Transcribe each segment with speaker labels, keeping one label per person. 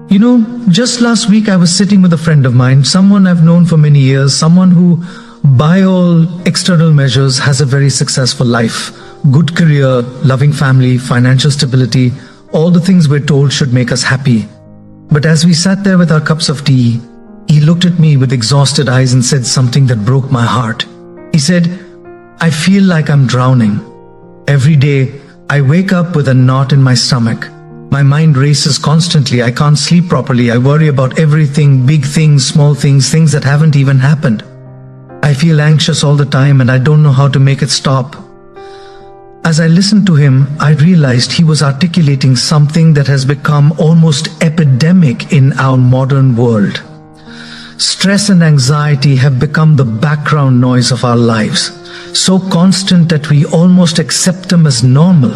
Speaker 1: Just last week I was sitting with a friend of mine, someone I've known for many years, someone who, by all external measures, has a very successful life, good career, loving family, financial stability, all the things we're told should make us happy. But as we sat there with our cups of tea, he looked at me with exhausted eyes and said something that broke my heart. He said, "I feel like I'm drowning. Every day, I wake up with a knot in my stomach. My mind races constantly. I can't sleep properly. I worry about everything, big things, small things, things that haven't even happened. I feel anxious all the time and I don't know how to make it stop." As I listened to him, I realized he was articulating something that has become almost epidemic in our modern world. Stress and anxiety have become the background noise of our lives, so constant that we almost accept them as normal,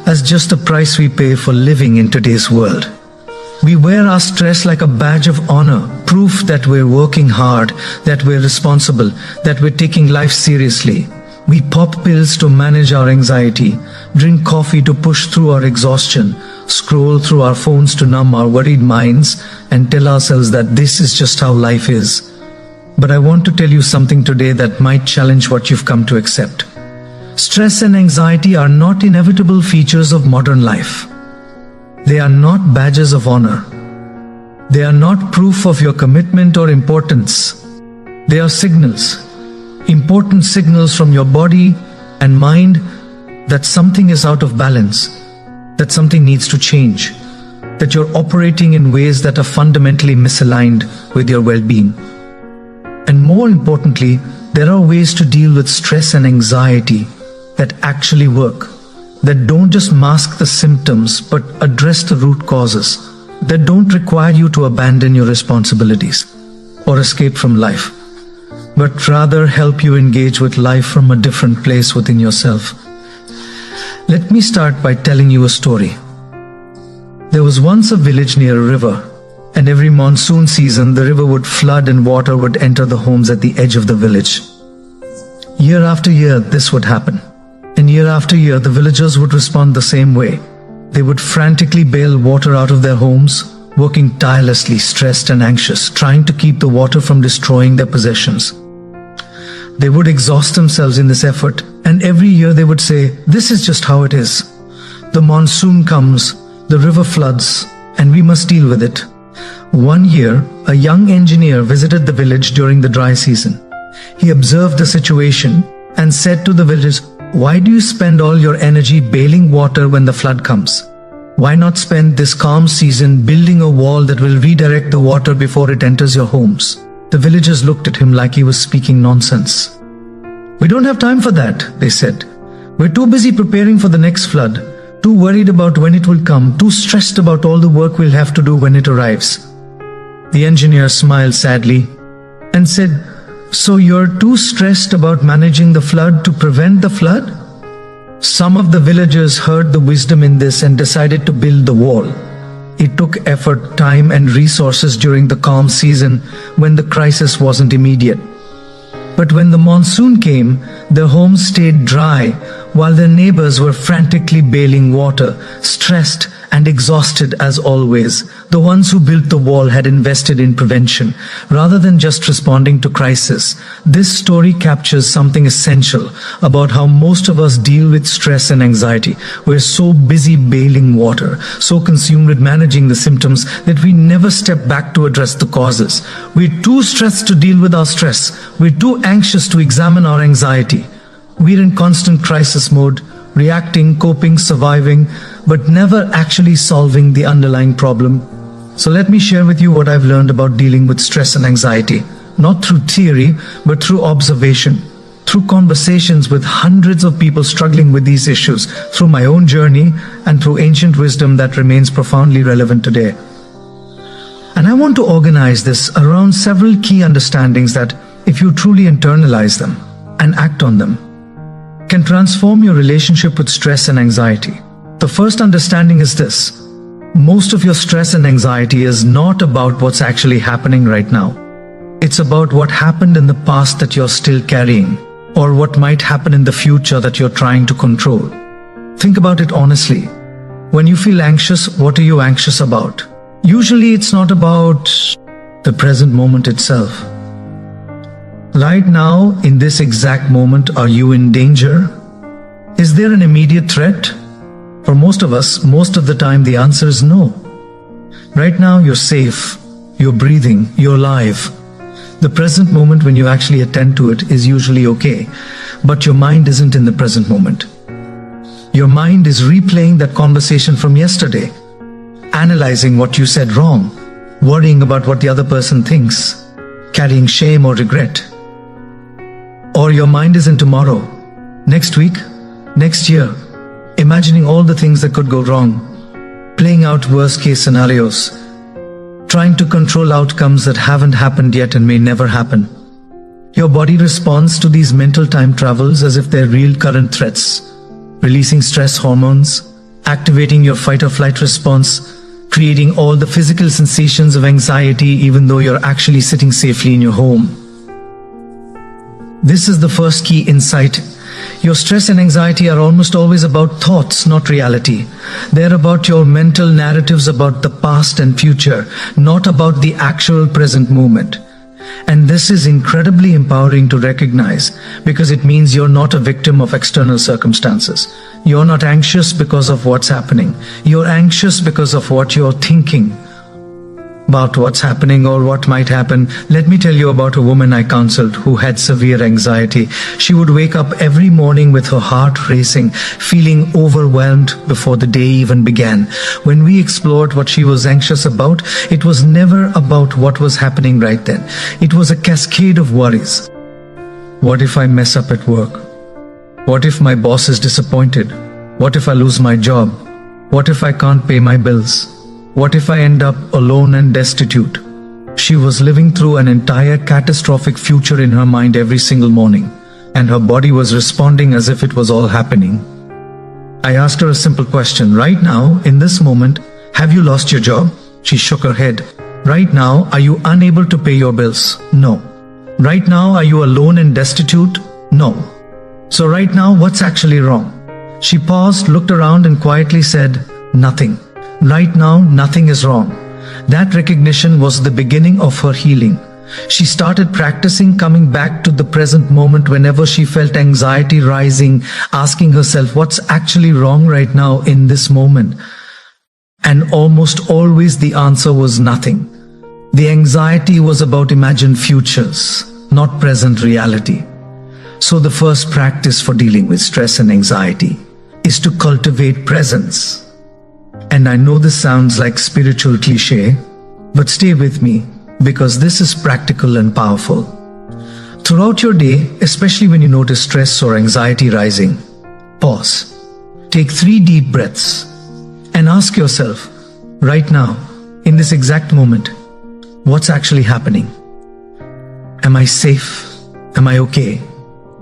Speaker 1: as just the price we pay for living in today's world. We wear our stress like a badge of honor, proof that we're working hard, that we're responsible, that we're taking life seriously. We pop pills to manage our anxiety, drink coffee to push through our exhaustion, scroll through our phones to numb our worried minds, and tell ourselves that this is just how life is. But I want to tell you something today that might challenge what you've come to accept. Stress and anxiety are not inevitable features of modern life. They are not badges of honor. They are not proof of your commitment or importance. They are signals, important signals from your body and mind that something is out of balance, that something needs to change, that you're operating in ways that are fundamentally misaligned with your well-being. And more importantly, there are ways to deal with stress and anxiety that actually work, that don't just mask the symptoms but address the root causes, that don't require you to abandon your responsibilities or escape from life, but rather help you engage with life from a different place within yourself. Let me start by telling you a story. There was once a village near a river, and every monsoon season the river would flood and water would enter the homes at the edge of the village. Year after year this would happen, and year after year the villagers would respond the same way. They would frantically bail water out of their homes, working tirelessly, stressed and anxious, trying to keep the water from destroying their possessions. They would exhaust themselves in this effort, and every year they would say, "This is just how it is. The monsoon comes, the river floods, and we must deal with it." One year, a young engineer visited the village during the dry season. He observed the situation and said to the villagers, "Why do you spend all your energy bailing water when the flood comes? Why not spend this calm season building a wall that will redirect the water before it enters your homes?" The villagers looked at him like he was speaking nonsense. "We don't have time for that," they said. "We're too busy preparing for the next flood, too worried about when it will come, too stressed about all the work we'll have to do when it arrives." The engineer smiled sadly and said, "So you're too stressed about managing the flood to prevent the flood?" Some of the villagers heard the wisdom in this and decided to build the wall. It took effort, time and resources during the calm season when the crisis wasn't immediate. But when the monsoon came, their homes stayed dry while their neighbors were frantically bailing water, stressed and exhausted as always. The ones who built the wall had invested in prevention rather than just responding to crisis. This story captures something essential about how most of us deal with stress and anxiety. We're so busy bailing water, so consumed with managing the symptoms that we never step back to address the causes. We're too stressed to deal with our stress. We're too anxious to examine our anxiety. We're in constant crisis mode, reacting, coping, surviving, but never actually solving the underlying problem. So let me share with you what I've learned about dealing with stress and anxiety, not through theory, but through observation, through conversations with hundreds of people struggling with these issues, through my own journey, and through ancient wisdom that remains profoundly relevant today. And I want to organize this around several key understandings that, if you truly internalize them and act on them, can transform your relationship with stress and anxiety. The first understanding is this: most of your stress and anxiety is not about what's actually happening right now. It's about what happened in the past that you're still carrying, or what might happen in the future that you're trying to control. Think about it honestly. When you feel anxious, what are you anxious about? Usually it's not about the present moment itself. Right now, in this exact moment, are you in danger? Is there an immediate threat? For most of us, most of the time, the answer is no. Right now, you're safe, you're breathing, you're alive. The present moment, when you actually attend to it, is usually okay. But your mind isn't in the present moment. Your mind is replaying that conversation from yesterday, analyzing what you said wrong, worrying about what the other person thinks, carrying shame or regret. Or your mind is in tomorrow, next week, next year, imagining all the things that could go wrong, playing out worst case scenarios, trying to control outcomes that haven't happened yet and may never happen. Your body responds to these mental time travels as if they're real current threats, releasing stress hormones, activating your fight or flight response, creating all the physical sensations of anxiety even though you're actually sitting safely in your home. This is the first key insight. Your stress and anxiety are almost always about thoughts, not reality. They're about your mental narratives about the past and future, not about the actual present moment. And this is incredibly empowering to recognize because it means you're not a victim of external circumstances. You're not anxious because of what's happening. You're anxious because of what you're thinking about what's happening or what might happen. Let me tell you about a woman I counseled who had severe anxiety. She would wake up every morning with her heart racing, feeling overwhelmed before the day even began. When we explored what she was anxious about, it was never about what was happening right then. It was a cascade of worries. What if I mess up at work? What if my boss is disappointed? What if I lose my job? What if I can't pay my bills? What if I end up alone and destitute? She was living through an entire catastrophic future in her mind every single morning, and her body was responding as if it was all happening. I asked her a simple question. Right now, in this moment, have you lost your job? She shook her head. Right now, are you unable to pay your bills? No. Right now, are you alone and destitute? No. So right now, what's actually wrong? She paused, looked around and quietly said, nothing. Right now, nothing is wrong. That recognition was the beginning of her healing. She started practicing coming back to the present moment whenever she felt anxiety rising, asking herself what's actually wrong right now in this moment. And almost always the answer was nothing. The anxiety was about imagined futures, not present reality. So the first practice for dealing with stress and anxiety is to cultivate presence. And I know this sounds like spiritual cliche, but stay with me because this is practical and powerful. Throughout your day, especially when you notice stress or anxiety rising, pause. Take 3 deep breaths and ask yourself, right now, in this exact moment, what's actually happening? Am I safe? Am I okay?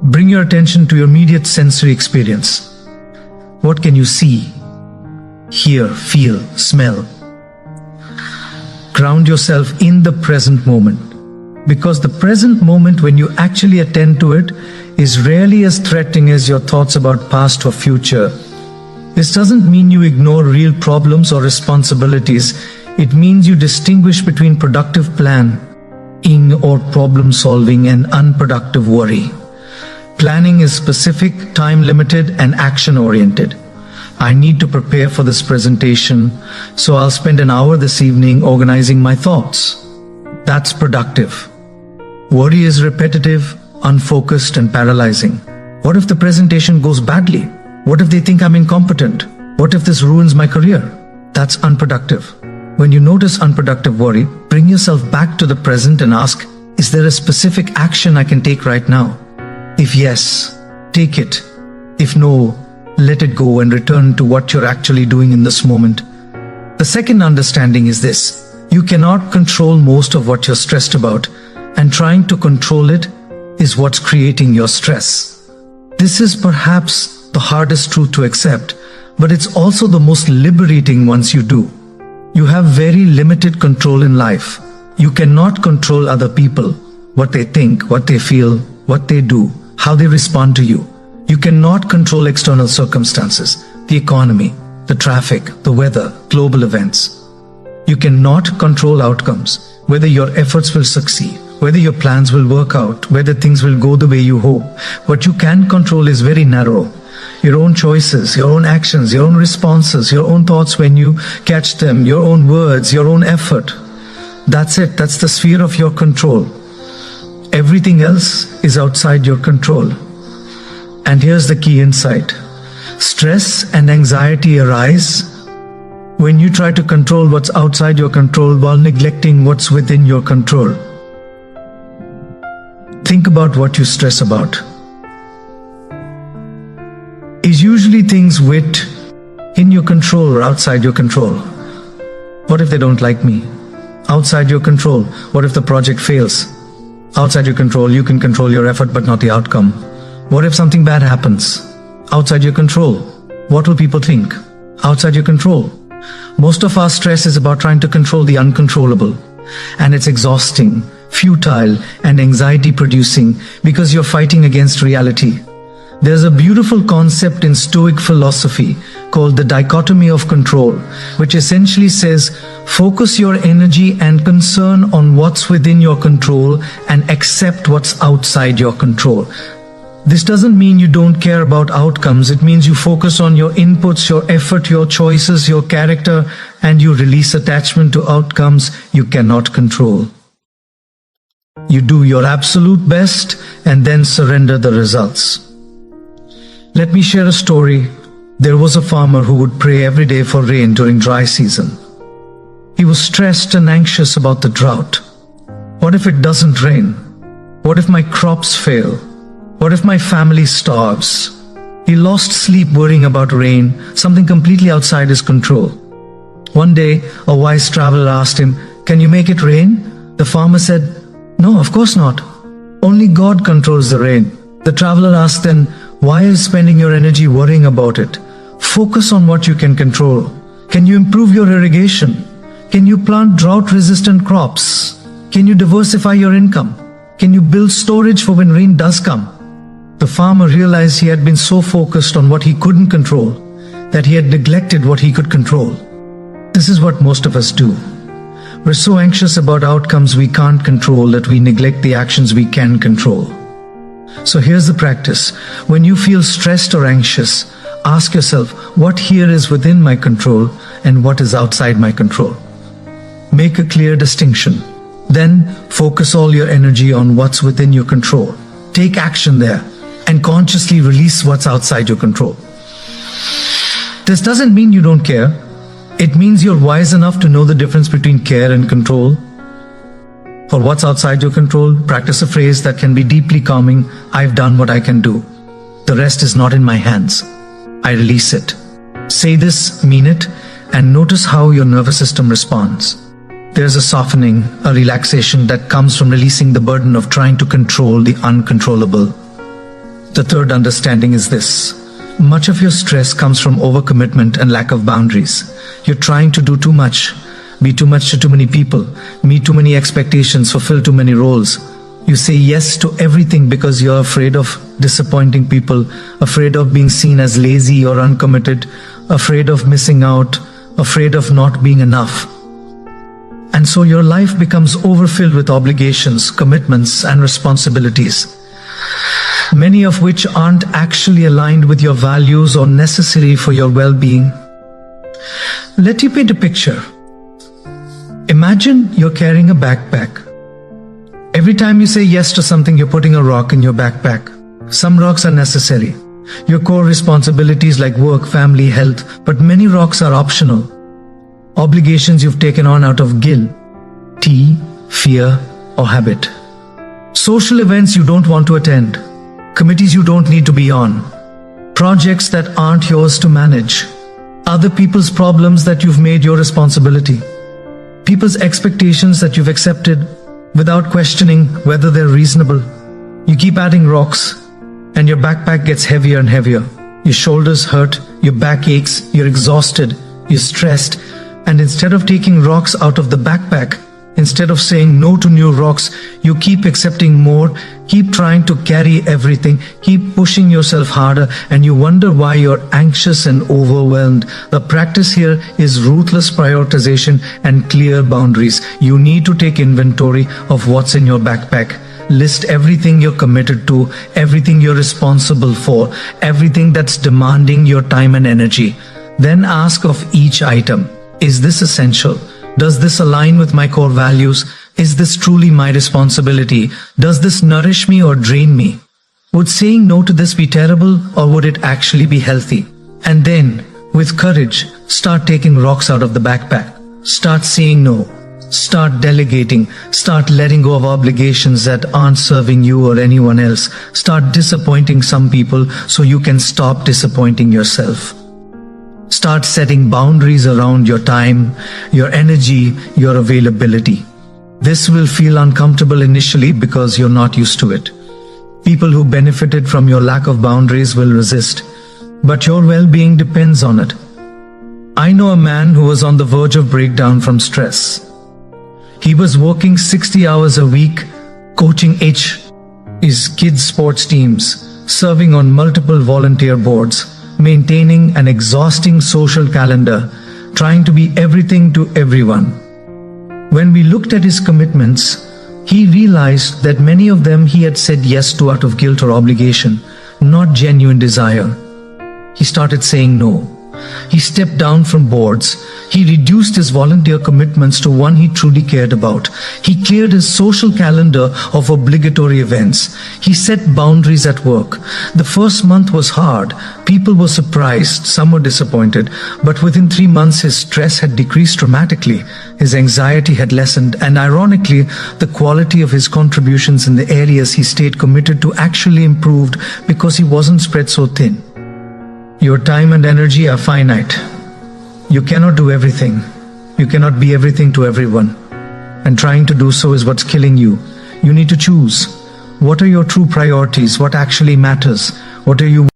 Speaker 1: Bring your attention to your immediate sensory experience. What can you see, hear, feel, smell? Ground yourself in the present moment, because the present moment, when you actually attend to it, is rarely as threatening as your thoughts about past or future. This doesn't mean you ignore real problems or responsibilities. It means you distinguish between productive planning or problem solving and unproductive worry. Planning is specific, time-limited, and action-oriented. I need to prepare for this presentation, so I'll spend an hour this evening organizing my thoughts. That's productive. Worry is repetitive, unfocused, and paralyzing. What if the presentation goes badly? What if they think I'm incompetent? What if this ruins my career? That's unproductive. When you notice unproductive worry, bring yourself back to the present and ask, is there a specific action I can take right now? If yes, take it. If no, let it go and return to what you're actually doing in this moment. The second understanding is this: you cannot control most of what you're stressed about, and trying to control it is what's creating your stress. This is perhaps the hardest truth to accept, but it's also the most liberating once you do. You have very limited control in life. You cannot control other people, what they think, what they feel, what they do, how they respond to you. You cannot control external circumstances, the economy, the traffic, the weather, global events. You cannot control outcomes, whether your efforts will succeed, whether your plans will work out, whether things will go the way you hope. What you can control is very narrow. Your own choices, your own actions, your own responses, your own thoughts when you catch them, your own words, your own effort. That's it. That's the sphere of your control. Everything else is outside your control. And here's the key insight. Stress and anxiety arise when you try to control what's outside your control while neglecting what's within your control. Think about what you stress about. Is usually things in your control or outside your control. What if they don't like me? Outside your control. What if the project fails? Outside your control, you can control your effort but not the outcome. What if something bad happens? Outside your control. What will people think? Outside your control. Most of our stress is about trying to control the uncontrollable. And it's exhausting, futile, and anxiety-producing because you're fighting against reality. There's a beautiful concept in Stoic philosophy called the dichotomy of control, which essentially says, focus your energy and concern on what's within your control and accept what's outside your control. This doesn't mean you don't care about outcomes. It means you focus on your inputs, your effort, your choices, your character, and you release attachment to outcomes you cannot control. You do your absolute best and then surrender the results. Let me share a story. There was a farmer who would pray every day for rain during dry season. He was stressed and anxious about the drought. What if it doesn't rain? What if my crops fail? What if my family starves? He lost sleep worrying about rain, something completely outside his control. One day, a wise traveler asked him, "Can you make it rain?" The farmer said, "No, of course not. Only God controls the rain." The traveler asked then, "Why are you spending your energy worrying about it? Focus on what you can control. Can you improve your irrigation? Can you plant drought-resistant crops? Can you diversify your income? Can you build storage for when rain does come?" The farmer realized he had been so focused on what he couldn't control that he had neglected what he could control. This is what most of us do. We're so anxious about outcomes we can't control that we neglect the actions we can control. So here's the practice. When you feel stressed or anxious, ask yourself, what here is within my control and what is outside my control? Make a clear distinction. Then focus all your energy on what's within your control. Take action there and consciously release what's outside your control. This doesn't mean you don't care. It means you're wise enough to know the difference between care and control. For what's outside your control, practice a phrase that can be deeply calming. I've done what I can do. The rest is not in my hands. I release it. Say this, mean it, and notice how your nervous system responds. There's a softening, a relaxation that comes from releasing the burden of trying to control the uncontrollable. The third understanding is this. Much of your stress comes from overcommitment and lack of boundaries. You're trying to do too much. Be too much to too many people, meet too many expectations, fulfill too many roles. You say yes to everything because you're afraid of disappointing people, afraid of being seen as lazy or uncommitted, afraid of missing out, afraid of not being enough. And so your life becomes overfilled with obligations, commitments, and responsibilities, many of which aren't actually aligned with your values or necessary for your well-being. Let me paint a picture. Imagine you're carrying a backpack. Every time you say yes to something, you're putting a rock in your backpack. Some rocks are necessary. Your core responsibilities like work, family, health, but many rocks are optional. Obligations you've taken on out of guilt, fear, or habit. Social events you don't want to attend. Committees you don't need to be on. Projects that aren't yours to manage. Other people's problems that you've made your responsibility. People's expectations that you've accepted without questioning whether they're reasonable. You keep adding rocks and your backpack gets heavier and heavier. Your shoulders hurt, your back aches, you're exhausted, you're stressed, and instead of taking rocks out of the backpack, Instead of saying no to new rocks, you keep accepting more, keep trying to carry everything, keep pushing yourself harder, and you wonder why you're anxious and overwhelmed. The practice here is ruthless prioritization and clear boundaries. You need to take inventory of what's in your backpack. List everything you're committed to, everything you're responsible for, everything that's demanding your time and energy. Then ask of each item, is this essential? Does this align with my core values? Is this truly my responsibility? Does this nourish me or drain me? Would saying no to this be terrible, or would it actually be healthy? And then, with courage, start taking rocks out of the backpack. Start saying no. Start delegating. Start letting go of obligations that aren't serving you or anyone else. Start disappointing some people so you can stop disappointing yourself. Start setting boundaries around your time, your energy, your availability. This will feel uncomfortable initially because you're not used to it. People who benefited from your lack of boundaries will resist, but your well-being depends on it. I know a man who was on the verge of breakdown from stress. He was working 60 hours a week, coaching his kids' sports teams, serving on multiple volunteer boards, maintaining an exhausting social calendar, trying to be everything to everyone. When we looked at his commitments, he realized that many of them he had said yes to out of guilt or obligation, not genuine desire. He started saying no. He stepped down from boards. He reduced his volunteer commitments to one he truly cared about. He cleared his social calendar of obligatory events. He set boundaries at work. The first month was hard. People were surprised, some were disappointed. But within 3 months, his stress had decreased dramatically. His anxiety had lessened, and ironically, the quality of his contributions in the areas he stayed committed to actually improved because he wasn't spread so thin. Your time and energy are finite. You cannot do everything. You cannot be everything to everyone. And trying to do so is what's killing you. You need to choose. What are your true priorities? What actually matters? What are you